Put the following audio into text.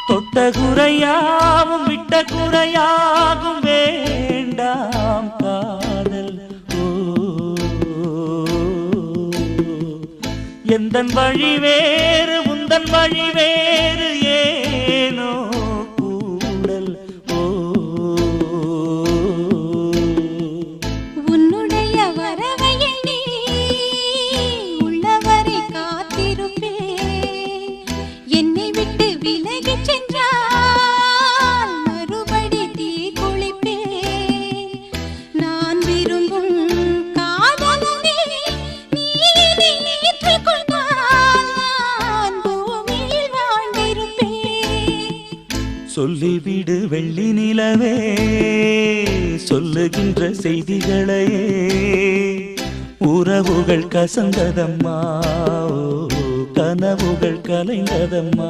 தொட்ட குறையாவும் விட்ட குறையாகும் வேண்டாம் காதல். எந்தன் வழி வேறு உந்தன் வழி வேறு ஏனோ கூடல். உன்னுடைய வரவை எண்ணி உள்ளவரை காத்திருப்பேன். என்னை விட்டு விலகிச் சென்றால் மறுபடி தீ குளிப்பேன். நான் விரும்பும் காதலனே நீ ஏற்றுக்கொண்டால் நான் பூமியில் வாழ்ந்திருப்பேன். சொல்லிவிடு வெள்ளி நிலவே சொல்லுகின்ற செய்திகளையே. உறவுகள் கசந்ததம்மா, கனவுகள் கலைந்ததம்மா.